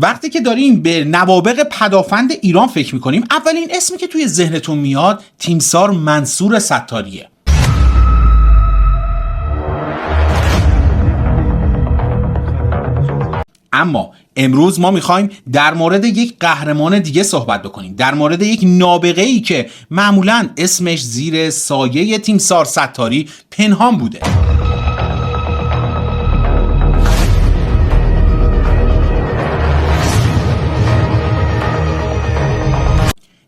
وقتی که داریم به نوابغ پدافند ایران فکر میکنیم، اولین اسمی که توی ذهنتون میاد تیمسار منصور ستاریه. اما امروز ما میخوایم در مورد یک قهرمان دیگه صحبت بکنیم، در مورد یک نابغه‌ای که معمولاً اسمش زیر سایه تیمسار ستاری پنهان بوده.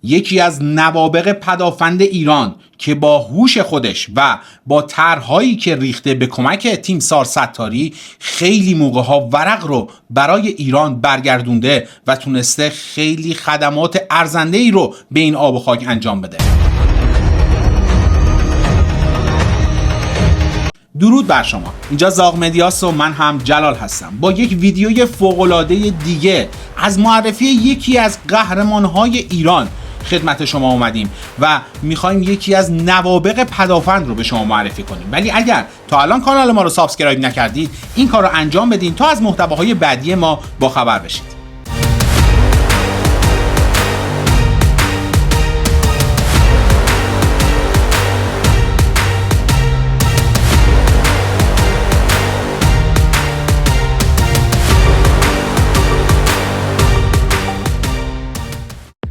یکی از نوابغ پدافند ایران که با هوش خودش و با طرح‌هایی که ریخته به کمک تیمسار ستاری خیلی موقع‌ها ورق رو برای ایران برگردونده و تونسته خیلی خدمات ارزنده‌ای رو به این آب و خاک انجام بده. درود بر شما، اینجا زاغ مدیاست و من هم جلال هستم با یک ویدیوی فوق‌العاده دیگه از معرفی یکی از قهرمان‌های ایران خدمت شما اومدیم و میخوایم یکی از نوابغ پدافند رو به شما معرفی کنیم. ولی اگر تا الان کانال ما رو سابسکرایب نکردید این کار رو انجام بدین تا از محتواهای بعدی ما با خبر بشید.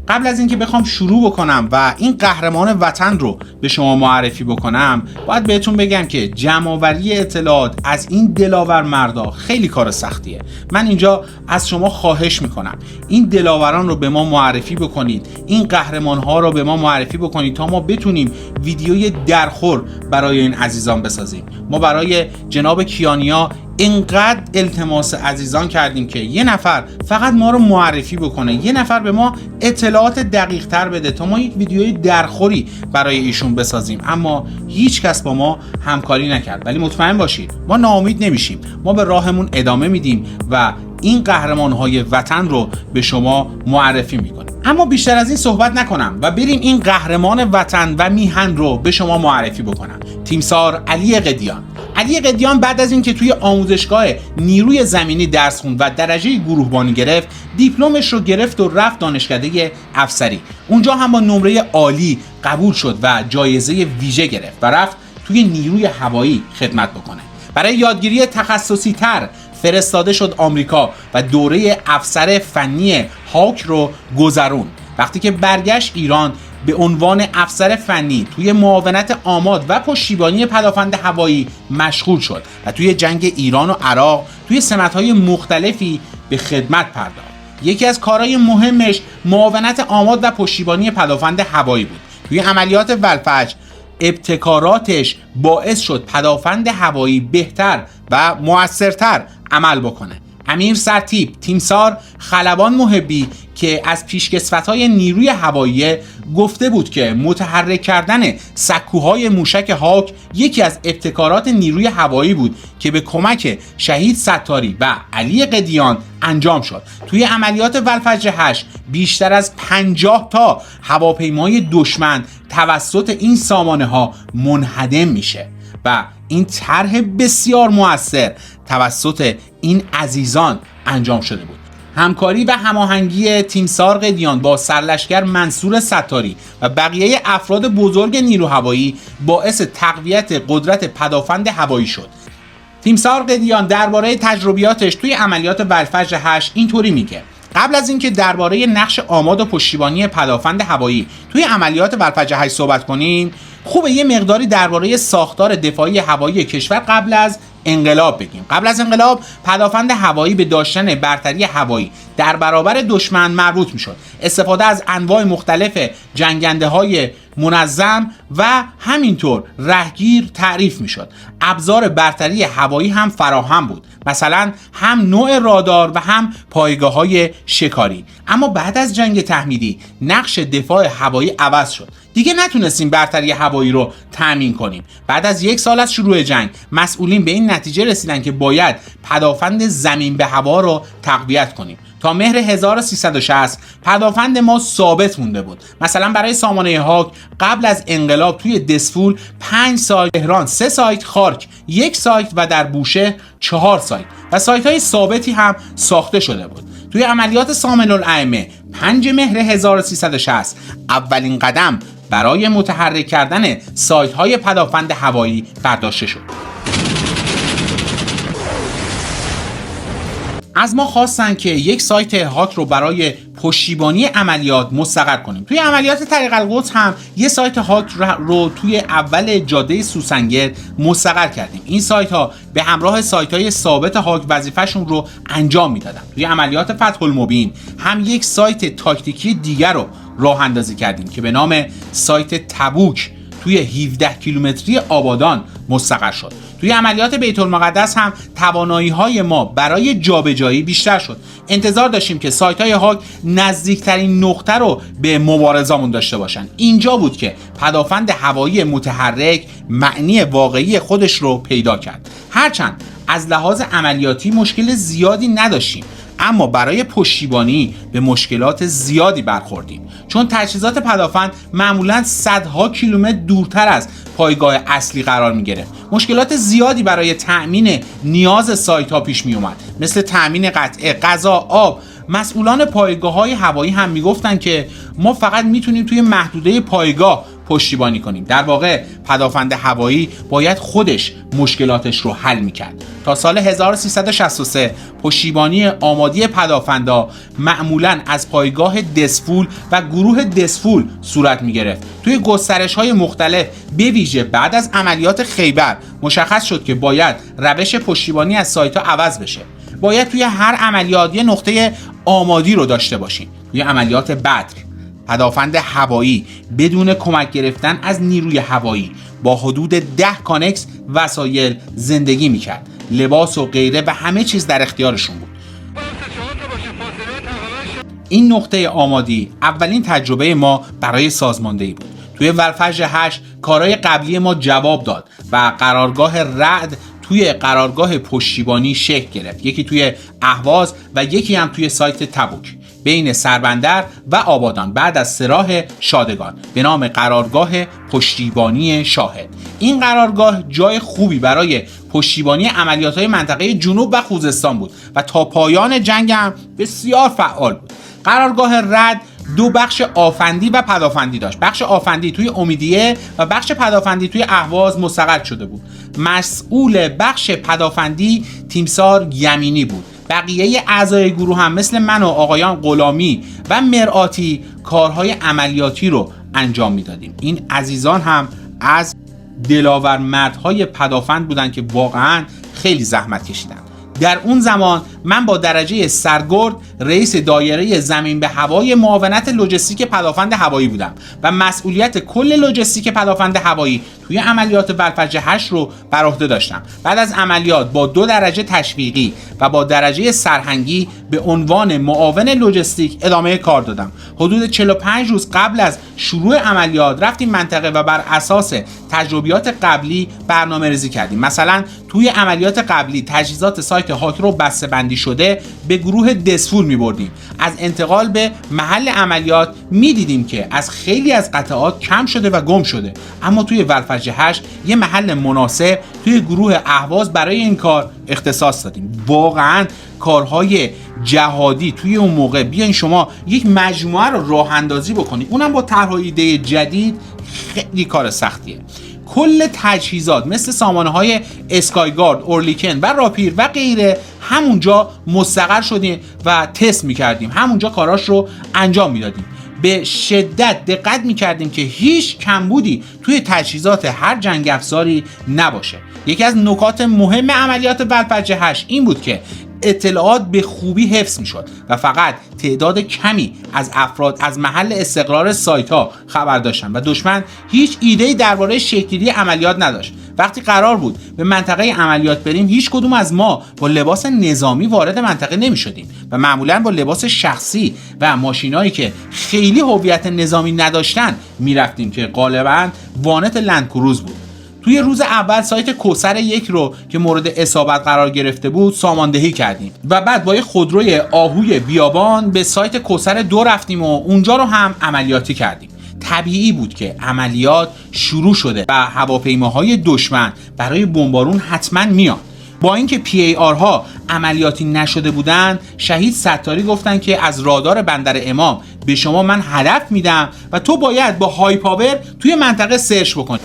قبل از اینکه بخوام شروع بکنم و این قهرمان وطن رو به شما معرفی بکنم، باید بهتون بگم که جمع‌آوری اطلاعات از این دلاور مردا خیلی کار سختیه. من اینجا از شما خواهش میکنم این دلاوران رو به ما معرفی بکنید، این قهرمان ها رو به ما معرفی بکنید تا ما بتونیم ویدیوی درخور برای این عزیزان بسازیم. ما برای جناب کیانیا اینقدر التماس عزیزان کردیم که یه نفر فقط ما رو معرفی بکنه، یه نفر به ما اطلاعات دقیق تر بده تا ما یک ویدیوی درخوری برای ایشون بسازیم، اما هیچ کس با ما همکاری نکرد. ولی مطمئن باشید ما ناامید نمیشیم، ما به راهمون ادامه میدیم و این قهرمان‌های وطن رو به شما معرفی میکنیم. اما بیشتر از این صحبت نکنم و بریم این قهرمان وطن و میهن رو به شما معرفی بکنم. تیمسار علی قدیان. علی قدیان بعد از اینکه توی آموزشگاه نیروی زمینی درس خوند و درجه گروهبانی گرفت، دیپلمش رو گرفت و رفت دانشکده افسری. اونجا هم با نمره عالی قبول شد و جایزه ویژه گرفت و رفت توی نیروی هوایی خدمت بکنه. برای یادگیری تخصصی تر فرستاده شد آمریکا و دوره افسر فنی هاک رو گذرون. وقتی که برگشت ایران به عنوان افسر فنی توی معاونت آماد و پشتیبانی پدافند هوایی مشغول شد و توی جنگ ایران و عراق توی سمت‌های مختلفی به خدمت پرداخت. یکی از کارهای مهمش معاونت آماد و پشتیبانی پدافند هوایی بود. توی عملیات ولفجر ابتکاراتش باعث شد پدافند هوایی بهتر و موثرتر عمل بکنه. امیر سرتیپ تیمسار خلبان محبی که از پیشکسوت‌های نیروی هوایی گفته بود که متحرک کردن سکوهای موشک هاک یکی از ابتکارات نیروی هوایی بود که به کمک شهید ستاری و علی قدیان انجام شد. توی عملیات ولفجر 8 بیشتر از 50 تا هواپیمای دشمن توسط این سامانه ها منهدم میشه و این طرح بسیار مؤثر توسط این عزیزان انجام شده بود. همکاری و هماهنگی تیمسار قدیان با سرلشکر منصور ستاری و بقیه افراد بزرگ نیرو هوایی باعث تقویت قدرت پدافند هوایی شد. تیمسار قدیان درباره تجربیاتش توی عملیات ولفجر 8 اینطوری میگه: قبل از اینکه درباره نقش آماد و پشتیبانی پدافند هوایی توی عملیات ولفجر 8 صحبت کنیم، خوبه یه مقداری درباره ساختار دفاعی هوایی کشور قبل از انقلاب بگیم. قبل از انقلاب پدافند هوایی به داشتن برتری هوایی در برابر دشمن مربوط میشد. استفاده از انواع مختلف جنگنده های منظم و همینطور رهگیر تعریف میشد. ابزار برتری هوایی هم فراهم بود، مثلا هم نوع رادار و هم پایگاه های شکاری. اما بعد از جنگ تحمیلی نقش دفاع هوایی عوض شد. دیگه نتونستیم برتری هوایی رو تامین کنیم. بعد از 1 سال از شروع جنگ مسئولین به این نتیجه رسیدن که باید پدافند زمین به هوا رو تقویت کنیم. تا مهر 1360 پدافند ما ثابت مونده بود. مثلا برای سامانه هاک قبل از انقلاب توی دسفول 5 سایت، تهران 3 سایت، خارک 1 سایت و در بوشهر 4 سایت و سایت های ثابتی هم ساخته شده بود. توی عملیات سامن الائمه 5 مهر 1360 اولین قدم برای متحرک کردن سایت‌های پدافند هوایی برداشته شد. از ما خواستن که یک سایت هاک رو برای پشتیبانی عملیات مستقر کنیم. توی عملیات طریق القدس هم یه سایت هاک رو توی اول جاده سوسنگر مستقر کردیم. این سایت ها به همراه سایت های ثابت هاک وظیفه‌شون رو انجام میدادن. توی عملیات فتح المبین هم یک سایت تاکتیکی دیگر رو راه اندازی کردیم که به نام سایت تبوک توی 17 کیلومتری آبادان مستقر شد. توی عملیات بیت المقدس هم توانایی‌های ما برای جابجایی بیشتر شد. انتظار داشتیم که سایت‌های هاک نزدیکترین نقطه رو به مبارزامون داشته باشن. اینجا بود که پدافند هوایی متحرک معنی واقعی خودش رو پیدا کرد. هرچند از لحاظ عملیاتی مشکل زیادی نداشتیم، اما برای پشتیبانی به مشکلات زیادی برخوردیم، چون تجهیزات پدافند معمولاً صدها کیلومتر دورتر از پایگاه اصلی قرار می گرفت. مشکلات زیادی برای تأمین نیاز سایت ها پیش می اومد، مثل تأمین قطعه، غذا، آب. مسئولان پایگاه‌های هوایی هم میگفتن که ما فقط میتونیم توی محدوده پایگاه پشتیبانی کنیم. در واقع پدافند هوایی باید خودش مشکلاتش رو حل میکرد. تا سال 1363 پشتیبانی آمادی پدافندا معمولاً از پایگاه دسفول و گروه دسفول صورت میگرفت. توی گسترش‌های مختلف به ویژه بعد از عملیات خیبر مشخص شد که باید روش پشتیبانی از سایت‌ها عوض بشه. باید توی هر عملیات یه نقطه آمادی رو داشته باشیم. توی عملیات بدر پدافند هوایی بدون کمک گرفتن از نیروی هوایی با حدود 10 کانکس وسایل زندگی میکرد. لباس و غیره و همه چیز در اختیارشون بود. این نقطه آمادی اولین تجربه ما برای سازماندهی بود. توی ولفجر 8 کارهای قبلی ما جواب داد و قرارگاه رعد توی قرارگاه پشتیبانی شکل گرفت. یکی توی اهواز و یکی هم توی سایت تبوک بین سربندر و آبادان بعد از سراح شادگان به نام قرارگاه پشتیبانی شاهد. این قرارگاه جای خوبی برای پشتیبانی عملیات‌های منطقه جنوب و خوزستان بود و تا پایان جنگ هم بسیار فعال بود. قرارگاه رد 2 بخش آفندی و پدافندی داشت. بخش آفندی توی امیدیه و بخش پدافندی توی اهواز مستقر شده بود. مسئول بخش پدافندی تیمسار یمینی بود. بقیه اعضای گروه هم مثل من و آقایان غلامی و مرآتی کارهای عملیاتی رو انجام میدادیم. این عزیزان هم از دلاور مردهای پدافند بودن که واقعا خیلی زحمت کشیدن. در اون زمان من با درجه سرگرد رئیس دایره زمین به هوای معاونت لوجستیک پدافند هوایی بودم و مسئولیت کل لوجستیک پدافند هوایی توی عملیات ولفجر 8 رو بر عهده داشتم. بعد از عملیات با 2 درجه تشویقی و با درجه سرهنگی به عنوان معاون لوجستیک ادامه کار دادم. حدود 45 روز قبل از شروع عملیات رفتیم منطقه و بر اساس تجربیات قبلی برنامه‌ریزی کردیم. مثلا توی عملیات قبلی تجهیزات سایت هاک رو بسته‌بندی شده به گروه دسفول می‌بردیم. از انتقال به محل عملیات می‌دیدیم که از خیلی از قطعات کم شده و گم شده، اما توی ولفجر 8 یه محل مناسب توی گروه اهواز برای این کار اختصاص دادیم. واقعاً کارهای جهادی توی اون موقع، بیاین شما یک مجموعه رو راه اندازی بکنید، اونم با طرح ایده جدید، خیلی کار سختیه. کل تجهیزات مثل سامانه‌های اسکایگارد، اورلیکن و راپیر و غیره همونجا مستقر شدیم و تست می‌کردیم، همونجا کاراش رو انجام میدادیم. به شدت دقت می‌کردیم که هیچ کمبودی توی تجهیزات هر جنگ افزاری نباشه. یکی از نکات مهم عملیات ولفجر 8 این بود که اطلاعات به خوبی حفظ میشد و فقط تعداد کمی از افراد از محل استقرار سایت ها خبر داشتن و دشمن هیچ ایده‌ای درباره شکل‌گیری عملیات نداشت. وقتی قرار بود به منطقه عملیات بریم، هیچ کدوم از ما با لباس نظامی وارد منطقه نمی شدیم و معمولاً با لباس شخصی و ماشینایی که خیلی هویت نظامی نداشتن می رفتیم که غالباً وانت لندکروز بود. توی روز اول سایت کوثر 1 رو که مورد اصابت قرار گرفته بود ساماندهی کردیم و بعد با خودروی آهوی بیابان به سایت کوثر 2 رفتیم و اونجا رو هم عملیاتی کردیم. طبیعی بود که عملیات شروع شده و هواپیماهای دشمن برای بمبارون حتما میان. با اینکه PAR ها عملیاتی نشده بودن، شهید ستاری گفتن که از رادار بندر امام به شما من هدف میدم و تو باید با های پاور توی منطقه سرچ بکنی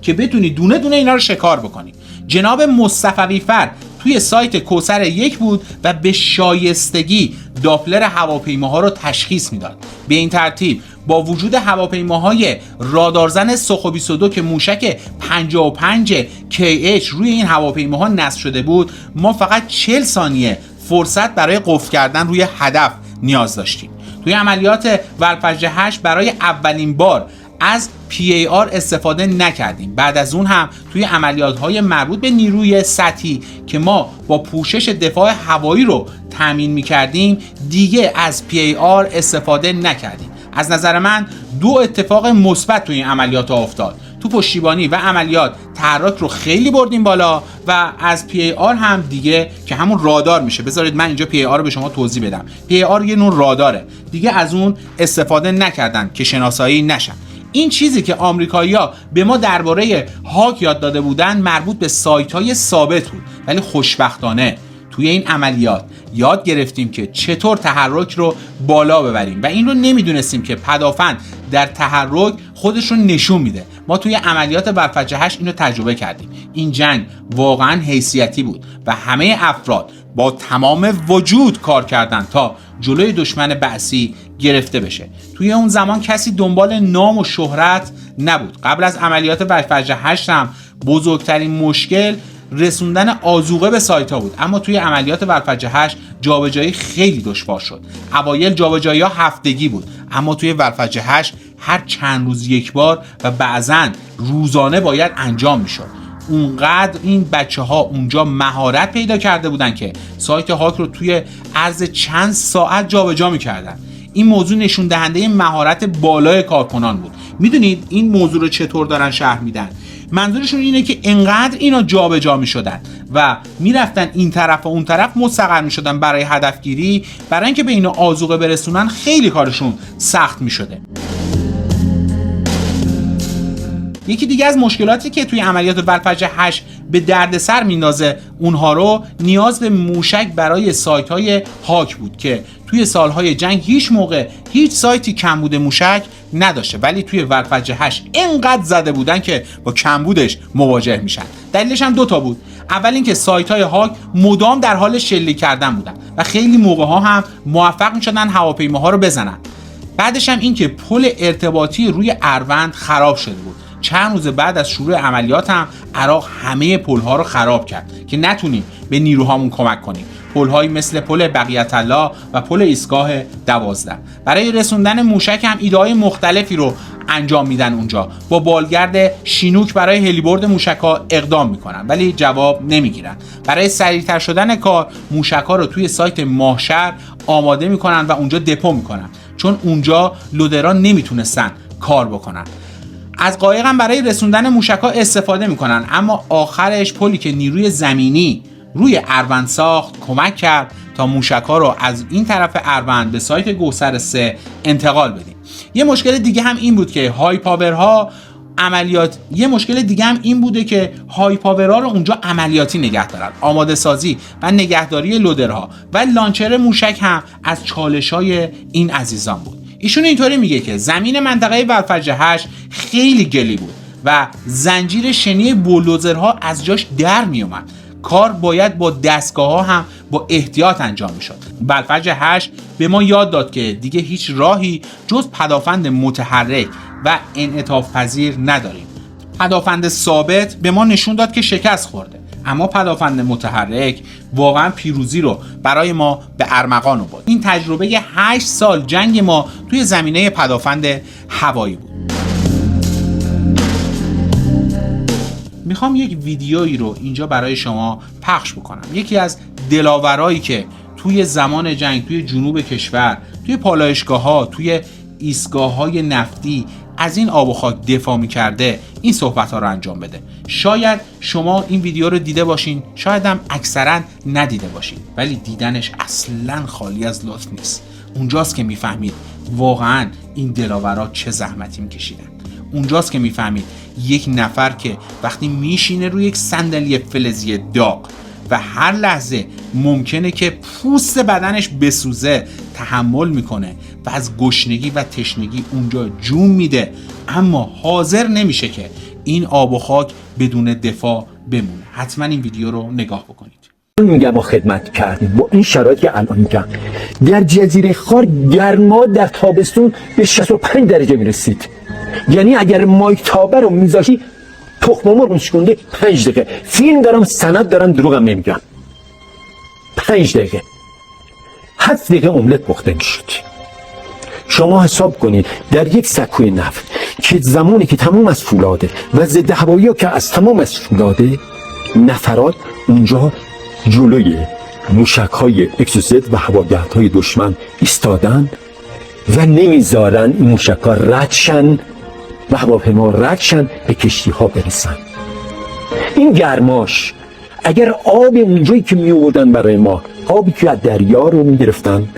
که بتونی دونه دونه اینا رو شکار بکنی. جناب مصطفی فر توی سایت کوثر 1 بود و به شایستگی داپلر هواپیماها رو تشخیص میداد. به این ترتیب با وجود هواپیماهای رادارزن سوخو 22 که موشک 55 KH روی این هواپیماها نصب شده بود، ما فقط 40 ثانیه فرصت برای قفل کردن روی هدف نیاز داشتیم. توی عملیات ولفجر 8 برای اولین بار از PAR استفاده نکردیم. بعد از اون هم توی عملیات‌های مربوط به نیروی سطحی که ما با پوشش دفاع هوایی رو تامین می‌کردیم دیگه از PAR استفاده نکردیم. از نظر من 2 اتفاق مثبت توی این عملیات افتاد. تو پشتیبانی و عملیات تحرک رو خیلی بردیم بالا و از PAR هم دیگه که همون رادار میشه. بذارید من اینجا PAR رو به شما توضیح بدم. PAR یه نوع راداره. دیگه از اون استفاده نکردن که شناسایی نشن. این چیزی که آمریکایی‌ها به ما درباره هاک یاد داده بودن مربوط به سایت‌های ثابت بود، ولی خوشبختانه توی این عملیات یاد گرفتیم که چطور تحرک رو بالا ببریم و این رو نمیدونستیم که پدافند در تحرک خودش رو نشون میده. ما توی عملیات ولفجر 8 اینو تجربه کردیم. این جنگ واقعا حیثیتی بود و همه افراد با تمام وجود کار کردن تا جلوی دشمن بعثی گرفته بشه. توی اون زمان کسی دنبال نام و شهرت نبود. قبل از عملیات ولفجر 8 هم بزرگترین مشکل رسوندن آذوقه به سایت ها بود، اما توی عملیات ولفجر 8 جابجایی خیلی دشوار شد. اوایل جابجایی ها هفتگی بود، اما توی ولفجر 8 هر چند روز یک بار و بعضن روزانه باید انجام میشد. اونقدر این بچه ها اونجا مهارت پیدا کرده بودن که سایت هاک رو توی عرض چند ساعت جابجا میکردن. این موضوع نشون دهنده مهارت بالای کارکنان بود. میدونید این موضوع رو چطور دارن شرح میدن؟ منظورشون اینه که انقدر اینا جابجا میشدن و میرفتن این طرف و اون طرف مستقر میشدن برای هدفگیری، برای اینکه به اینا آذوقه برسونن خیلی کارشون سخت میشده. یکی دیگه از مشکلاتی که توی عملیات ولفجر 8 به دردسر میندازه اونها رو نیاز به موشک برای سایت‌های هاک بود که توی سالهای جنگ هیچ موقع هیچ سایتی کمبود موشک نداشته، ولی توی ولفجر 8 اینقدر زده بودن که با کمبودش مواجه میشن. دلیلش هم 2 تا بود. اول اینکه سایت‌های هاک مدام در حال شلیک کردن بودن و خیلی موقع‌ها هم موفق میشدن هواپیماها رو بزنن. بعدش هم اینکه پل ارتباطی روی اروند خراب شده بود. چند روز بعد از شروع عملیات هم عراق همه پل‌ها رو خراب کرد که نتونیم به نیروهامون کمک کنیم. پل‌هایی مثل پل بقیت الله و پل ایستگاه 12. برای رسوندن موشک هم ایده‌های مختلفی رو انجام میدن اونجا. با بالگرد شینوک برای هلیبرد موشک‌ها اقدام میکنن ولی جواب نمیگیرن. برای سریعتر شدن کار موشک‌ها رو توی سایت ماهشهر آماده میکنن و اونجا دپو میکنن، چون اونجا لودران نمیتونستن کار بکنن. از قایق هم برای رسوندن موشک‌ها استفاده میکنن، اما آخرش پلی که نیروی زمینی روی اروند ساخت کمک کرد تا موشک‌ها رو از این طرف اروند به سایت گوسر 3 انتقال بدیم. یه مشکل دیگه هم این بود که های پاورها رو اونجا عملیاتی نگه دارن. آماده سازی و نگهداری لودرها و لانچر موشک هم از چالش‌های این عزیزان بود. ایشون اینطوری میگه که زمین منطقه ولفجر 8 خیلی گلی بود و زنجیر شنی بولدوزرها از جاش در میومد. کار باید با دستگاه‌ها هم با احتیاط انجام میشد. ولفجر 8 به ما یاد داد که دیگه هیچ راهی جز پدافند متحرک و انعطاف پذیر نداریم. پدافند ثابت به ما نشون داد که شکست خورده، اما پدافند متحرک واقعا پیروزی رو برای ما به ارمغان آورد. این تجربه 8 سال جنگ ما توی زمینه پدافند هوایی بود. میخوام یک ویدیویی رو اینجا برای شما پخش بکنم. یکی از دلاورایی که توی زمان جنگ توی جنوب کشور، توی پالایشگاه‌ها، توی ایستگاه‌های نفتی از این آب و خاک دفاع می‌کرده، این صحبت‌ها رو انجام بده. شاید شما این ویدیو رو دیده باشین، شاید هم اکثرا ندیده باشین، ولی دیدنش اصلاً خالی از لطف نیست. اونجاست که میفهمید واقعاً این دلاورا چه زحمتی می‌کشیدن. اونجاست که میفهمید یک نفر که وقتی میشینه روی یک صندلی فلزی داغ و هر لحظه ممکنه که پوست بدنش بسوزه تحمل میکنه و از گشنگی و تشنگی اونجا جون میده، اما حاضر نمیشه که این آب و خاک بدون دفاع بمونه. حتما این ویدیو رو نگاه بکنید. میگم ما خدمت کردیم با این شرایطی که الان میگم. در جزیره خار گرما در تابستون به 65 درجه میرسید. یعنی اگر مایک تابر رو میذاشی تخم مرغ میشکنده 5 دقیقه. فیلم دارم، سند دارم، دروغم نمیگم. 5 دقیقه 7 دقیقه املت پخته میشد. شما حساب کنید در یک سکوی نفت که زمانی که تمام از فولاده و ضد هوایی که از تمام از فولاده، نفرات اونجا جلوی موشک‌های اکسوزد و هواگردهای دشمن ایستادن و نمیذارن این موشک‌ها رد شن و هواپیما رد شن به کشتی‌ها برسن. این گرماش اگر آب اونجایی که می آوردن برای ما، آبی که از دریا رو می گرفتن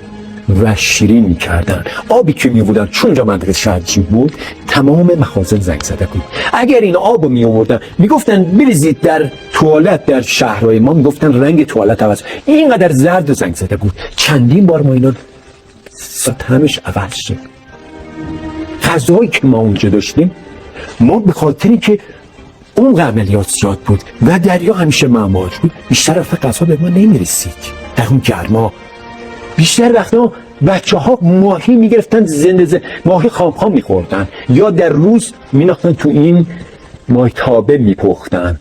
و شیرین می کردن، آبی که می آوردن چون جا منطقه شهرچی بود، تمام مخازن زنگ زده بود. اگر این آب رو می آوردن می گفتن بریزید در توالت در شهرهای ما، می گفتن رنگ توالت عوض، اینقدر زرد و زنگ زده بود. چندین بار ما اینا طعمش عوض شد. غذایی که ما اونجا داشتیم، ما به خاطری که اون عملیات زیاد بود و دریا همیشه معمار بود، بیشتر وقت غذا به ما نمیرسید. در اون گرما بیشتر وقتا بچه ها ماهی میگرفتن، زنده ماهی خام میخوردن یا در روز میناختن تو این ماهی تابه میپختن.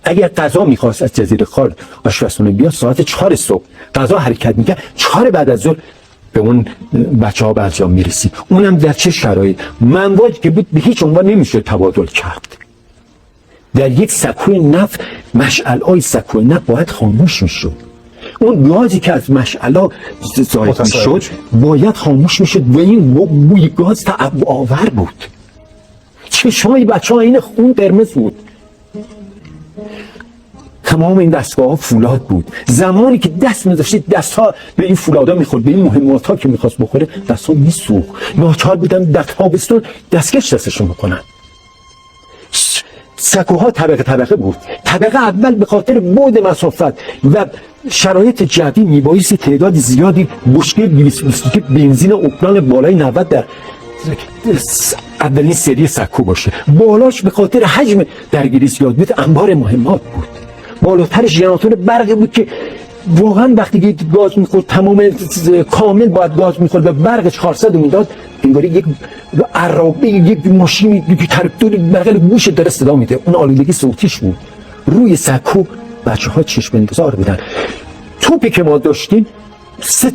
اگر غذا میخواست از جزیره خار آشپزخونه بیاد ساعت 4 صبح غذا حرکت میکرد، 4 بعد از ظهر به اون بچه ها برجام میرسید. اونم در چه شرایط؟ منواج که بود به هیچ عنوان نمیشه تبادل کرد. در یک سکوی نفت مشعل‌های سکوی نفت باید خاموش میشد. اون گازی که از مشعل‌ها زایده میشد باید خاموش میشد و این بوی گاز تعب آور بود. چشمای بچه ها این خون قرمز بود. تمام این دستگاه ها فولاد بود. زمانی که دست می‌ذاشتید دست ها به این فولادها میخورد، به این مهمات ها که میخواست بخوره دست ها میسوخت. ناچار بودن در تابستون دستکش دستشون بکنن. سکوها طبقه بود. طبقه اول به خاطر بعد مسافت و شرایط جوی میبایستی تعداد زیادی بشکه 220 بنزین اوکتان بالای 90 در اولین سری سکو باشه. بالاش به خاطر حجم درگیری زیاد بود، انبار مهمات بود. بالاتر ژنراتور برقی بود که واقعا وقتی که گاز میخورد تمام کامل باید گاز میخورد و برق 400 میداد، انگاری یک عرابه، یک ماشین، یک تراکتور بغل گوش داره صدا میده. اون آلودگی صوتیش بود. روی سکو بچه ها چشم انتظار بودن. توپی که ما داشتیم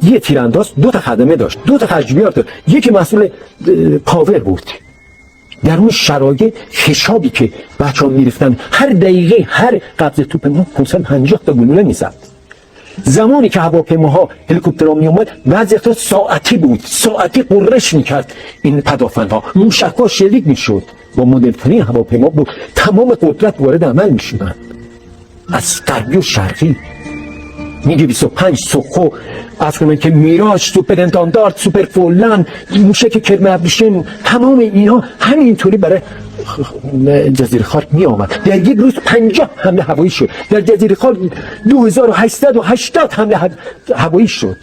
یه تیرانداز 2 تا خدمه داشت، 2 تا تجربیات داشت، یکی مسئول پاور بود. در اون شرایط خشابی که بچه ها میرفتن هر دقیقه هر قبض توپ ما 550 تا گلوله میزد. زمانی که هواپیماها هلیکوپترها می اومد بعضی وقتا ساعتی بود، ساعتی قررش میکرد این پدافندها، موشک‌ها شلیک میشد. با مدل‌ترین هواپیما بود تمام قدرت وارد عمل میشدن از غربی و شرقی. میگه 25 سوخو از کنن که میراج، سوپر انتاندارد، سوپر فولن، موشک کرم ابریشم، تمام اینها همینطوری برای جزیره خار می آمد. در یک روز 50 حمله هوایی شد. در جزیره خار 2880 حمله هوایی شد.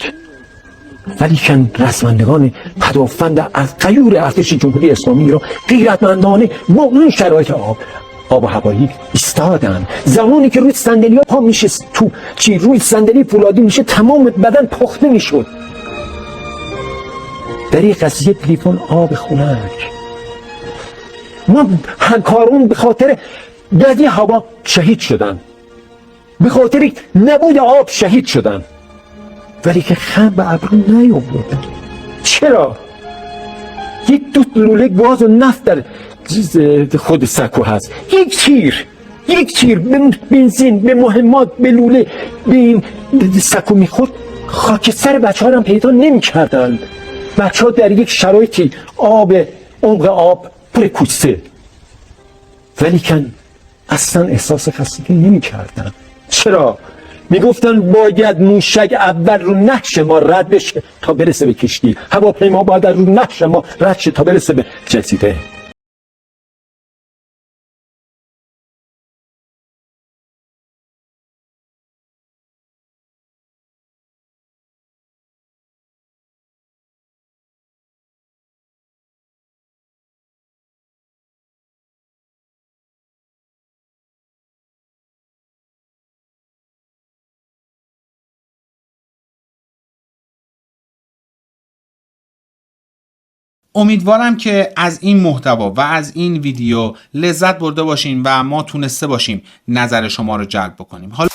ولی کن رسمندگان پدافند از غیور ارتش جمهوری اسلامی را غیرتمندانه با اون شرایط آب و هوایی ایستادن. زمانی که روی صندلی ها پا میشه تو روی صندلی فولادی میشه تمام بدن پخته میشد. در یک قضیه تلفن آب خنک، ما همکارون به خاطر بدی هوا شهید شدن، به خاطر نبود آب شهید شدن، ولی که خم به ابرو نیاوردن. چرا؟ یک دو لوله گاز و نفت در خود سکو هست. یک تیر به بنزین، به مهمات، به لوله به این سکو میخورد، خاکستر بچه ها رو پیدا نمی کردن. بچه ها در یک شرایطی عمق آب پر کوسه، ولی کن اصلا احساس خستگی نمی کردن. چرا؟ میگفتن باید موشک اول رو نقش ما رد بشه تا برسه به کشتی، هواپیما باید رو نقش ما رد شه تا برسه به جزیره. امیدوارم که از این محتوا و از این ویدیو لذت برده باشین و ما تونسته باشیم نظر شما رو جلب بکنیم. حالا